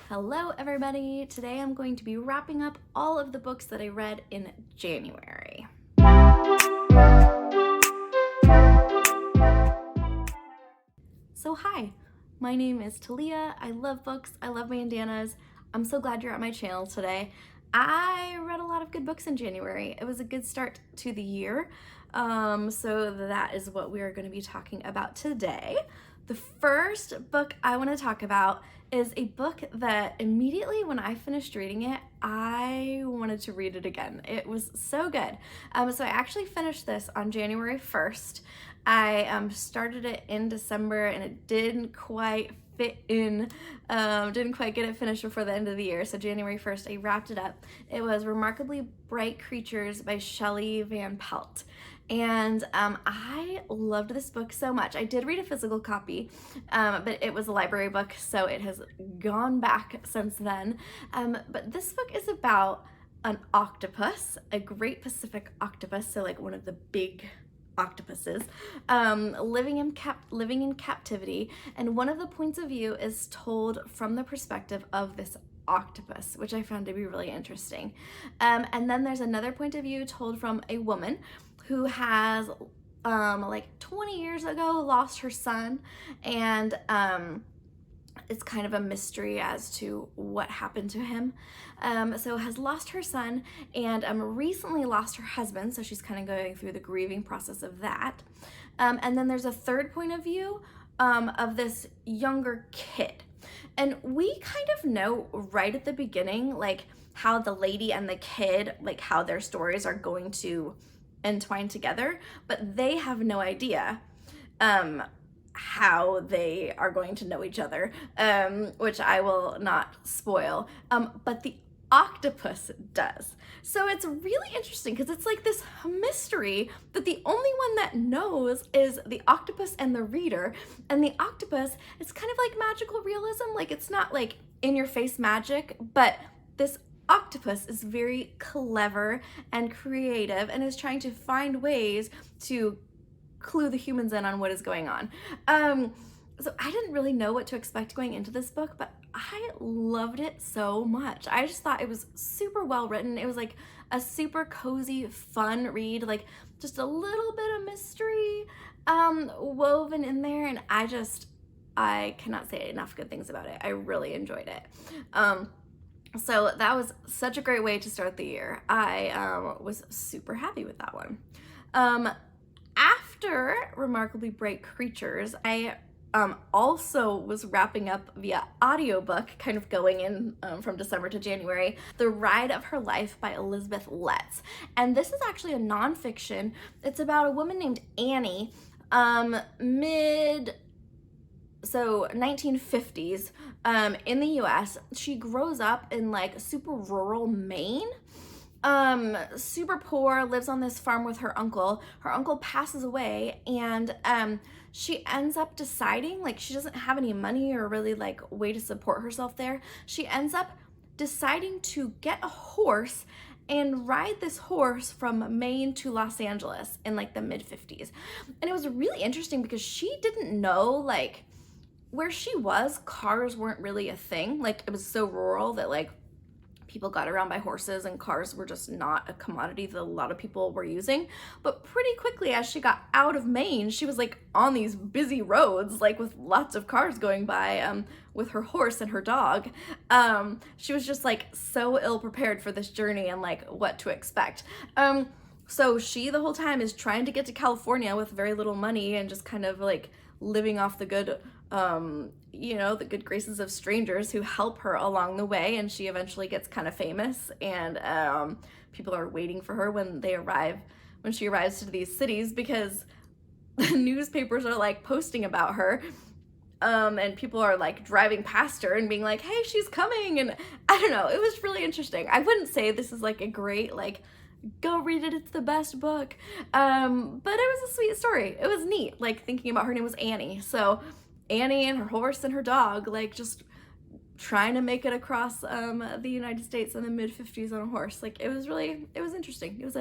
Hello everybody! Today I'm going to be wrapping up all of the books that I read in January. So hi, my name is Talia. I love books, I love bandanas. I'm so glad you're at my channel today. I read a lot of good books in January. It was a good start to the year. So that is what we are going to be talking about today. The first book I want to talk about is a book that immediately when I finished reading it, I wanted to read it again. It was so good. So I actually finished this on January 1st. I started it in December and it didn't quite fit in, didn't quite get it finished before the end of the year. So January 1st, I wrapped it up. It was Remarkably Bright Creatures by Shelby Van Pelt. And I loved this book so much. I did read a physical copy, but it was a library book, so it has gone back since then. But this book is about an octopus, a Great Pacific octopus, so like one of the big octopuses, living in captivity, and one of the points of view is told from the perspective of this octopus, which I found to be really interesting. And then there's another point of view told from a woman who has like 20 years ago lost her son, and it's kind of a mystery as to what happened to him. So has lost her son and recently lost her husband, so she's kind of going through the grieving process of that. And then there's a third point of view of this younger kid. And we kind of know right at the beginning, like how the lady and the kid, like how their stories are going to entwine together, but they have no idea how they are going to know each other, which I will not spoil, but the octopus does. So it's really interesting because it's like this mystery that the only one that knows is the octopus and the reader. And the octopus, it's kind of like magical realism, like it's not like in your face magic, but this octopus is very clever and creative and is trying to find ways to clue the humans in on what is going on. So I didn't really know what to expect going into this book, but I loved it so much. I just thought it was super well written. It was like a super cozy, fun read, like just a little bit of mystery woven in there, and I cannot say enough good things about it. I really enjoyed it. So that was such a great way to start the year. I was super happy with that one. After Remarkably Bright Creatures, I also was wrapping up via audiobook, kind of going in from December to January, The Ride of Her Life by Elizabeth Letts. And this is actually a nonfiction. It's about a woman named Annie, so 1950s in the US. She grows up in like super rural Maine, super poor, lives on this farm with her uncle. Her uncle passes away, and she ends up deciding, like, she doesn't have any money or really like way to support herself there. She ends up deciding to get a horse and ride this horse from Maine to Los Angeles in like the mid-50s. And it was really interesting because she didn't know, like, where she was, cars weren't really a thing. Like, it was so rural that like people got around by horses, and cars were just not a commodity that a lot of people were using. But pretty quickly, as she got out of Maine, she was like on these busy roads, like with lots of cars going by, with her horse and her dog. She was just like so ill prepared for this journey and like what to expect. So she the whole time is trying to get to California with very little money and just kind of like living off the good, the good graces of strangers who help her along the way. And she eventually gets kind of famous, and people are waiting for her when she arrives to these cities, because the newspapers are like posting about her. And people are like driving past her and being like, hey, she's coming. And I don't know, it was really interesting. I wouldn't say this is like a great, like, go read it, it's the best book. But it was a sweet story. It was neat, like thinking about her name was Annie. So Annie and her horse and her dog, like just trying to make it across the United States in the mid-50s on a horse. Like, it was interesting. It was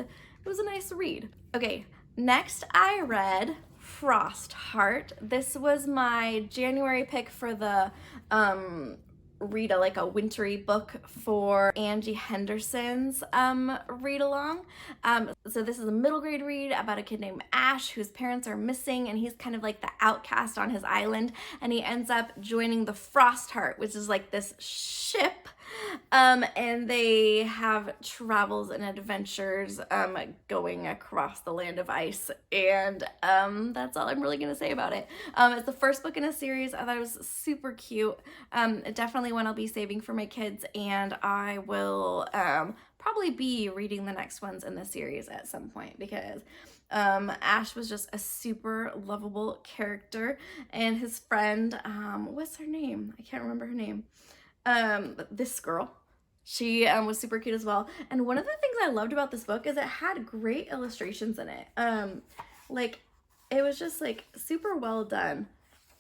a nice read. Okay, next I read Frostheart. This was my January pick for the read a wintry book for Angie Henderson's read along. So this is a middle grade read about a kid named Ash whose parents are missing, and he's kind of like the outcast on his island, and he ends up joining the Frostheart, which is like this ship, and they have travels and adventures going across the land of ice, and that's all I'm really gonna say about it. It's the first book in a series. I thought it was super cute. Definitely one I'll be saving for my kids, and I will probably be reading the next ones in the series at some point, because Ash was just a super lovable character, and his friend, what's her name? I can't remember her name. This girl, she was super cute as well. And one of the things I loved about this book is it had great illustrations in it. Like, it was just like super well done.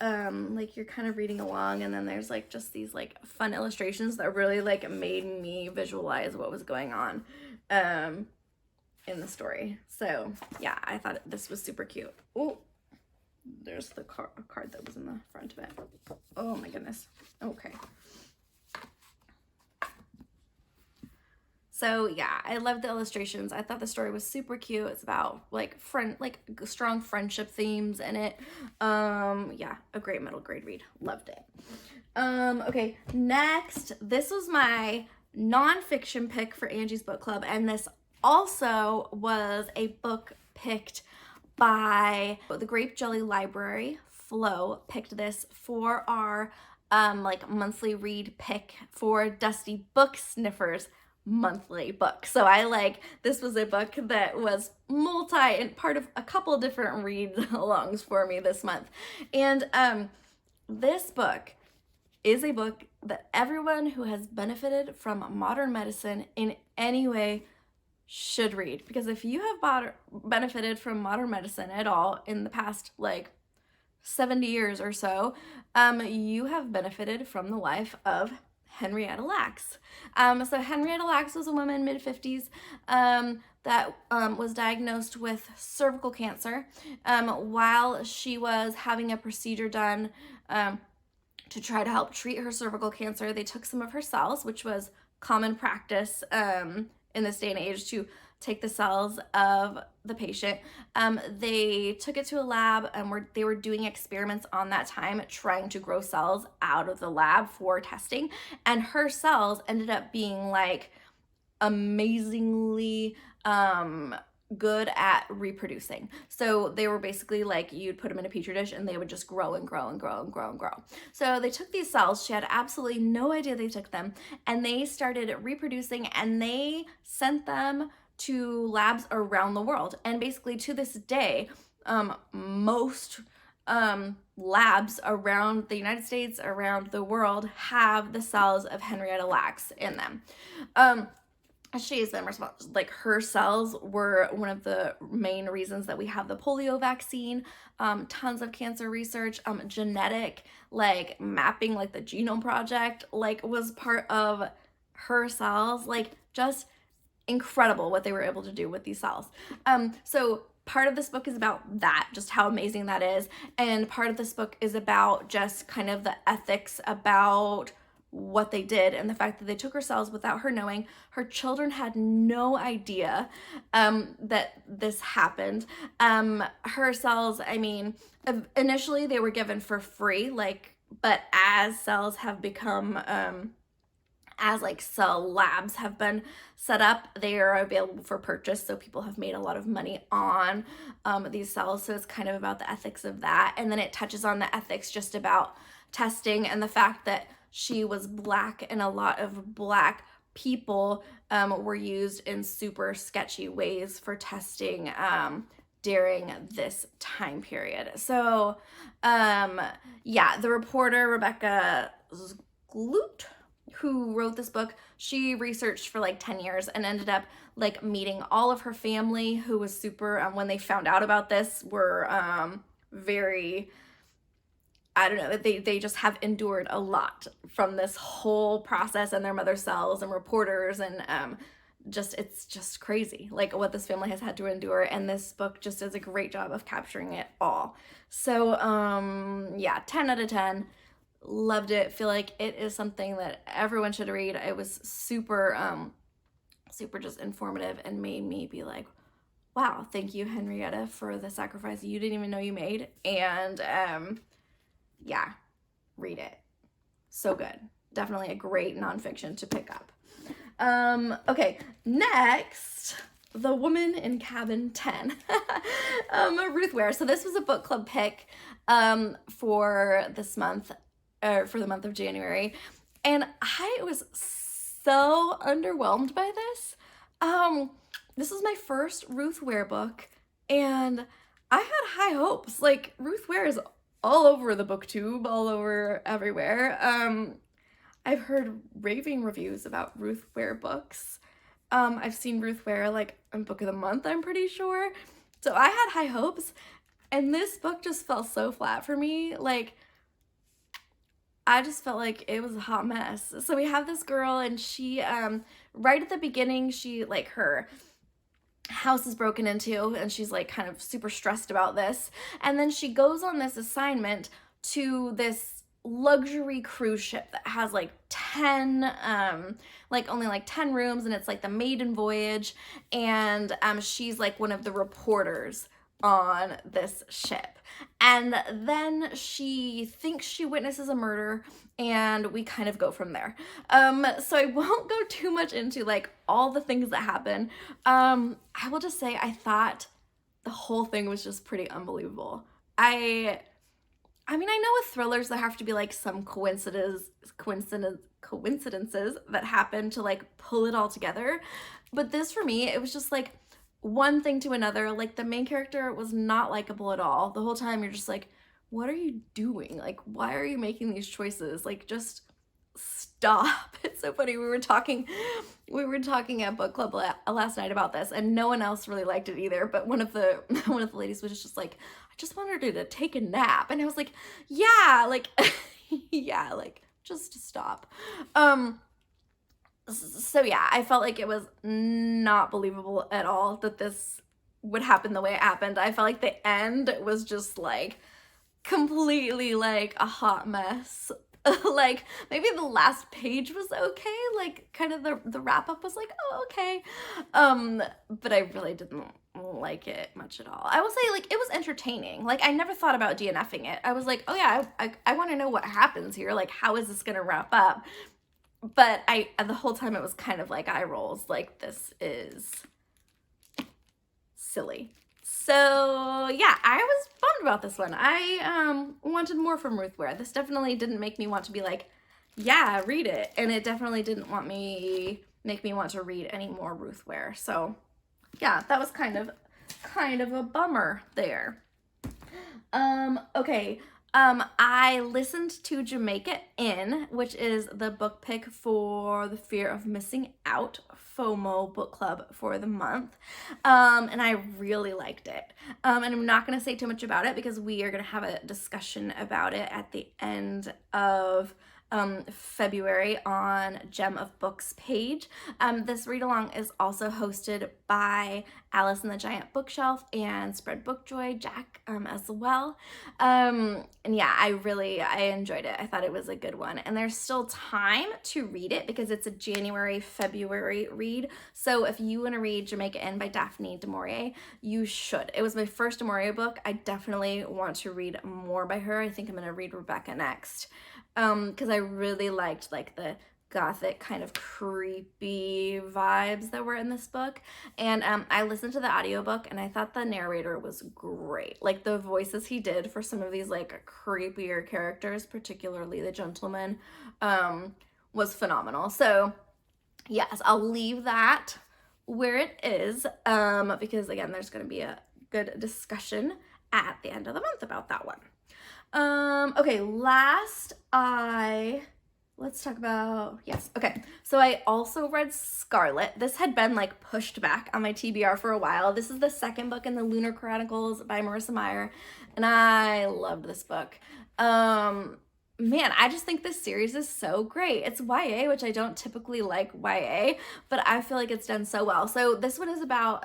Like, you're kind of reading along, and then there's like just these like fun illustrations that really like made me visualize what was going on in the story. So yeah, I thought this was super cute. Oh, there's the card that was in the front of it. Oh my goodness. Okay. So yeah, I love the illustrations. I thought the story was super cute. It's about like strong friendship themes in it. Yeah, a great middle grade read. Loved it. Okay, next, this was my nonfiction pick for Angie's book club, and this also was a book picked by the Grape Jelly Library. Flo picked this for our like monthly read pick for Dusty Book Sniffers monthly book. So this was a book that was and part of a couple different read alongs for me this month. And this book is a book that everyone who has benefited from modern medicine in any way should read, because if you have benefited from modern medicine at all in the past 70 years or so, you have benefited from the life of Henrietta Lacks. So Henrietta Lacks was a woman mid-50s that was diagnosed with cervical cancer while she was having a procedure done to try to help treat her cervical cancer. They took some of her cells, which was common practice in this day and age, to take the cells of the patient. They took it to a lab, and they were doing experiments on that time, trying to grow cells out of the lab for testing. And her cells ended up being amazingly good at reproducing. So they were basically you'd put them in a petri dish and they would just grow and grow and grow and grow and grow. So they took these cells, she had absolutely no idea they took them, and they started reproducing, and they sent them to labs around the world. And basically to this day, most labs around the United States, around the world, have the cells of Henrietta Lacks in them. She has been responsible, her cells were one of the main reasons that we have the polio vaccine, tons of cancer research, genetic mapping, the Genome Project, was part of her cells. Just incredible what they were able to do with these cells. So part of this book is about that, just how amazing that is, and part of this book is about just kind of the ethics about what they did, and the fact that they took her cells without her knowing. Her children had no idea that this happened. Her cells, initially they were given for free, but as cells have become as cell labs have been set up, they are available for purchase. So people have made a lot of money on these cells. So it's kind of about the ethics of that. And then it touches on the ethics just about testing, and the fact that she was Black, and a lot of Black people were used in super sketchy ways for testing during this time period. So yeah, the reporter Rebecca Skloot, who wrote this book, she researched for 10 years and ended up meeting all of her family, who was super, when they found out about this, were very, I don't know, they just have endured a lot from this whole process, and their mother's cells and reporters, and it's just crazy what this family has had to endure, and this book just does a great job of capturing it all. So yeah, 10 out of 10. loved it. Feel like it is something that everyone should read. It was super, super just informative and made me be like, wow, thank you, Henrietta, for the sacrifice you didn't even know you made. And yeah, read it. So good. Definitely a great nonfiction to pick up. Okay, next, The Woman in Cabin 10, Ruth Ware. So this was a book club pick for this month, for the month of January, and I was so underwhelmed by this. This was my first Ruth Ware book, and I had high hopes. Like, Ruth Ware is all over the booktube, all over everywhere. I've heard raving reviews about Ruth Ware books. I've seen Ruth Ware like on Book of the Month, I'm pretty sure. So I had high hopes, and this book just fell so flat for me. Like, I just felt like it was a hot mess. So we have this girl, and she, right at the beginning, she, like, her house is broken into, and she's like kind of super stressed about this. And then she goes on this assignment to this luxury cruise ship that has like 10 only like 10 rooms, and it's like the maiden voyage, and she's like one of the reporters on this ship. And then she thinks she witnesses a murder, and we kind of go from there. So I won't go too much into like all the things that happen. I will just say I thought the whole thing was just pretty unbelievable. I mean, I know with thrillers there have to be like some coincidences that happen to like pull it all together. But this, for me, it was just like one thing to another. Like, the main character was not likable at all. The whole time you're just like, what are you doing? Like, why are you making these choices? Like, just stop. It's so funny. We were talking at book club last night about this, and no one else really liked it either. But one of the ladies was just like, I just wanted her to take a nap. And I was like, yeah, like, yeah, like, just stop. So yeah, I felt like it was not believable at all that this would happen the way it happened. I felt like the end was just like completely like a hot mess. Like, maybe the last page was okay, like kind of the wrap up was like, oh, okay. But I really didn't like it much at all. I will say, like, it was entertaining. Like, I never thought about DNFing it. I was like, oh yeah, I want to know what happens here. Like, how is this gonna wrap up? But the whole time it was kind of like eye rolls, like, this is silly. So yeah, I was bummed about this one. I wanted more from Ruth Ware. This definitely didn't make me want to be like, yeah, read it. And it definitely didn't make me want to read any more Ruth Ware. So yeah, that was kind of a bummer there. Okay. I listened to Jamaica In, which is the book pick for the Fear of Missing Out FOMO book club for the month. And I really liked it. And I'm not going to say too much about it because we are going to have a discussion about it at the end of February on Gem of Books page. This read along is also hosted by Alice and the Giant Bookshelf and Spread Bookjoy Jack as well. And yeah, I enjoyed it. I thought it was a good one, and there's still time to read it because it's a January-February read. So if you want to read Jamaica In by Daphne du Maurier, you should. It was my first du Maurier book. I definitely want to read more by her. I think I'm going to read Rebecca next. Because I really liked like the gothic kind of creepy vibes that were in this book. And I listened to the audiobook and I thought the narrator was great. Like, the voices he did for some of these like creepier characters, particularly the gentleman, was phenomenal. So yes, I'll leave that where it is, because again, there's going to be a good discussion at the end of the month about that one. Okay, let's talk about, yes, okay, so I also read Scarlet. This had been like pushed back on my TBR for a while. This is the second book in the Lunar Chronicles by Marissa Meyer, and I loved this book. Man, I just think this series is so great. It's YA, which I don't typically like YA, but I feel like it's done so well. So this one is about,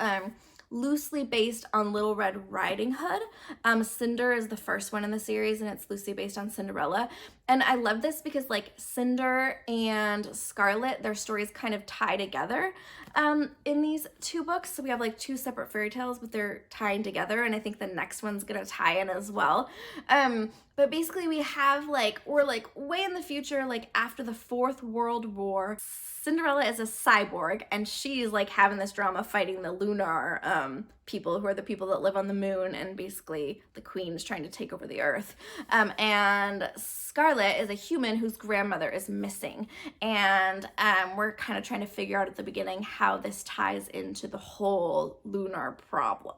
loosely based on Little Red Riding Hood. Cinder is the first one in the series, and it's loosely based on Cinderella. And I love this because like Cinder and Scarlet, their stories kind of tie together in these two books. So we have like two separate fairy tales, but they're tying together. And I think the next one's gonna tie in as well. But basically we have we're like way in the future, like after the Fourth World War. Cinderella is a cyborg and she's like having this drama fighting the lunar people, who are the people that live on the moon, and basically the queen's trying to take over the earth. And Scarlet is a human whose grandmother is missing, and we're kind of trying to figure out at the beginning how this ties into the whole lunar problem.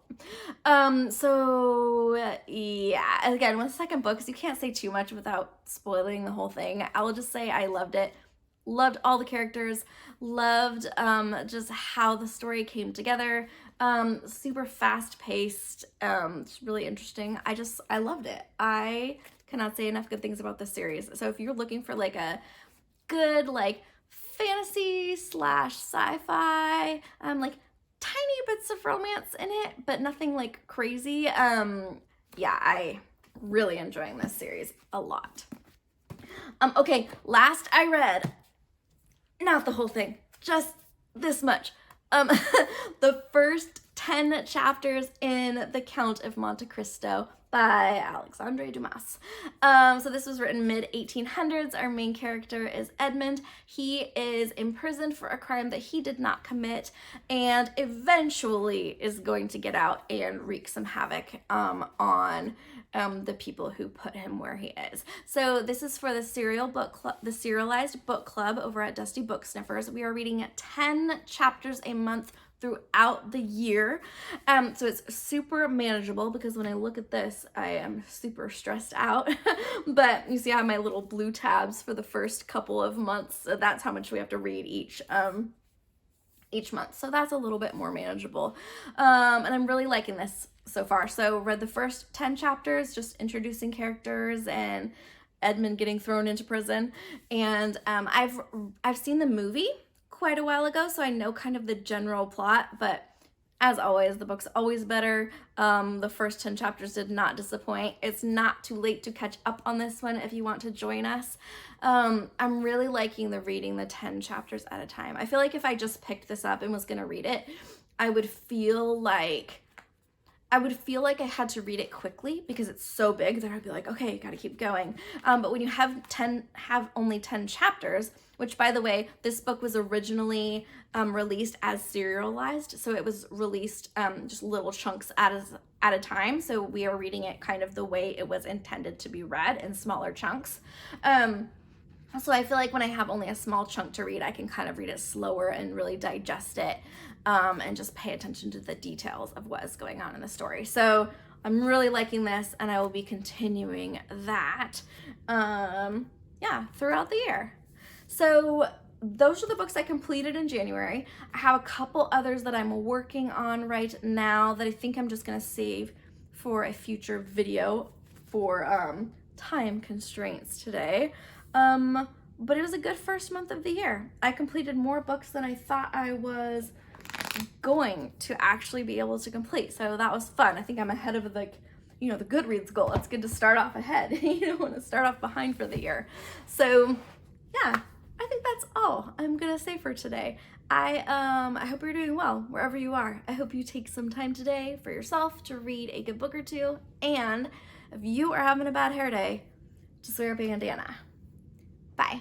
So yeah, again, with the second book, so you can't say too much without spoiling the whole thing. I will just say I loved it. Loved all the characters, loved just how the story came together. Super fast paced, it's really interesting. I loved it. I cannot say enough good things about this series. So if you're looking for like a good like fantasy / sci-fi, like tiny bits of romance in it, but nothing like crazy. Yeah, I really enjoying this series a lot. Okay, last I read, not the whole thing, just this much. The first 10 chapters in The Count of Monte Cristo by Alexandre Dumas. So this was written mid-1800s. Our main character is Edmund. He is imprisoned for a crime that he did not commit, and eventually is going to get out and wreak some havoc on the people who put him where he is. So this is for the serialized book club over at Dusty Book Sniffers. We are reading 10 chapters a month throughout the year. So it's super manageable, because when I look at this, I am super stressed out. But you see I have my little blue tabs for the first couple of months. So that's how much we have to read each month. So that's a little bit more manageable. And I'm really liking this so far. So read the first 10 chapters, just introducing characters and Edmund getting thrown into prison. And I've seen the movie quite a while ago, so I know kind of the general plot, but as always, the book's always better. The first 10 chapters did not disappoint. It's not too late to catch up on this one if you want to join us. I'm really liking reading the 10 chapters at a time. I feel like if I just picked this up and was gonna read it, I would feel like I had to read it quickly because it's so big that I'd be like, okay, gotta keep going. But when you have only 10 chapters, which by the way, this book was originally released as serialized. So it was released just little chunks at a time. So we are reading it kind of the way it was intended to be read, in smaller chunks. So I feel like when I have only a small chunk to read, I can kind of read it slower and really digest it, and just pay attention to the details of what is going on in the story. So I'm really liking this, and I will be continuing that, throughout the year. So those are the books I completed in January. I have a couple others that I'm working on right now that I think I'm just gonna save for a future video for time constraints today. But it was a good first month of the year. I completed more books than I thought I was going to actually be able to complete. So that was fun. I think I'm ahead of the Goodreads goal. It's good to start off ahead. You don't want to start off behind for the year. So yeah, I think that's all I'm gonna say for today. I hope you're doing well wherever you are. I hope you take some time today for yourself to read a good book or two. And if you are having a bad hair day, just wear a bandana. Bye.